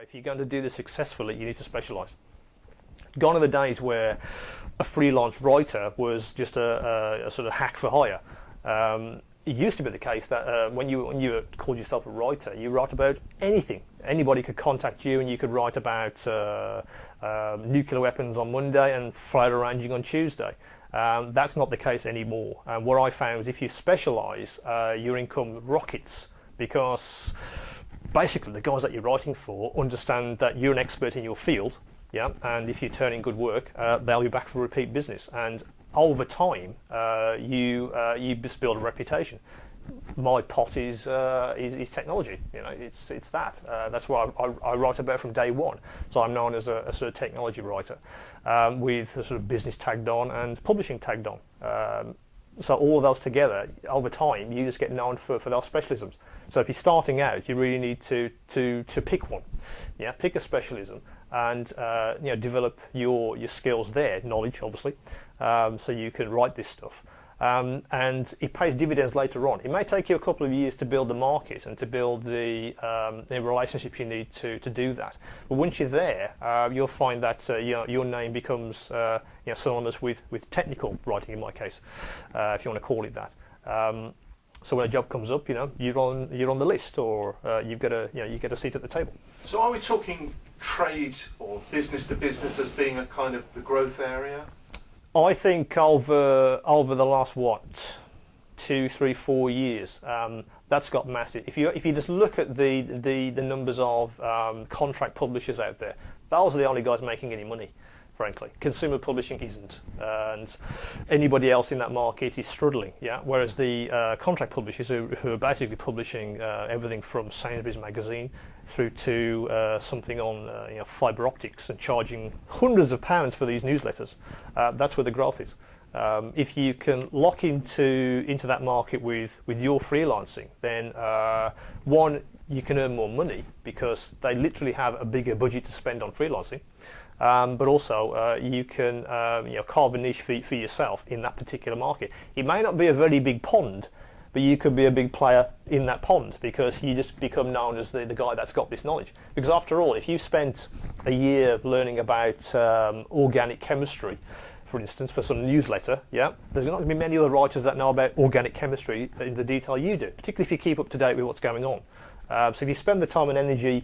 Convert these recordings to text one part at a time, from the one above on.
If you're going to do this successfully, you need to specialize. Gone are the days where a freelance writer was just a sort of hack for hire. It used to be the case that when you called yourself a writer, you write about anything. Anybody could contact you and you could write about nuclear weapons on Monday and fire arranging on Tuesday. That's not the case anymore. What I found is if you specialize, your income rockets, because basically the guys that you're writing for understand that you're an expert in your field, yeah, and if you turn in good work, they'll be back for repeat business. And over time, you just build a reputation. My pot is technology. You know, it's that. That's what I write about from day one. So I'm known as a sort of technology writer, with a sort of business tagged on and publishing tagged on. So all of those together, over time, you just get known for those specialisms. So if you're starting out, you really need to pick one. Yeah, pick a specialism and develop your skills there, knowledge obviously, so you can write this stuff. And it pays dividends later on. It may take you a couple of years to build the market and to build the relationship you need to do that. But once you're there, you'll find that your name becomes synonymous with technical writing, in my case, if you want to call it that. So when a job comes up, you're on the list, or you get a seat at the table. So are we talking trade or business to business as being a kind of the growth area? I think over the last 2, 3, 4 years, that's got massive. If you just look at the numbers of contract publishers out there, those are the only guys making any money, frankly. Consumer publishing isn't, and anybody else in that market is struggling. Yeah, whereas the contract publishers who are basically publishing everything from Sainsbury's magazine through to something on fibre optics and charging hundreds of pounds for these newsletters, that's where the growth is. If you can lock into that market with your freelancing, then one, you can earn more money because they literally have a bigger budget to spend on freelancing, but also you can carve a niche for yourself in that particular market. It may not be a very big pond, but you could be a big player in that pond because you just become known as the guy that's got this knowledge. Because after all, if you spent a year learning about organic chemistry, for instance, for some newsletter, yeah, there's not going to be many other writers that know about organic chemistry in the detail you do, particularly if you keep up to date with what's going on. So if you spend the time and energy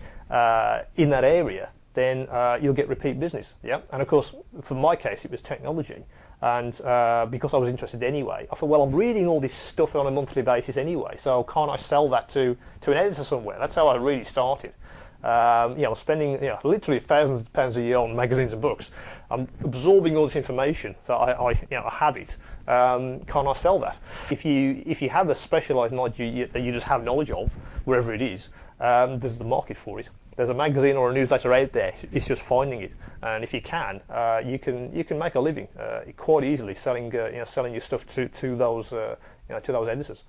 in that area, then you'll get repeat business. Yeah, and of course, for my case, it was technology, and because I was interested anyway, I thought, well, I'm reading all this stuff on a monthly basis anyway, so can't I sell that to an editor somewhere? That's how I really started. I'm spending literally thousands of pounds a year on magazines and books. I'm absorbing all this information, so I have it. Can't I sell that? If you have a specialised knowledge that you just have knowledge of, wherever it is, there's the market for it. There's a magazine or a newsletter out there. It's just finding it, and if you can, you can make a living quite easily selling your stuff to those editors.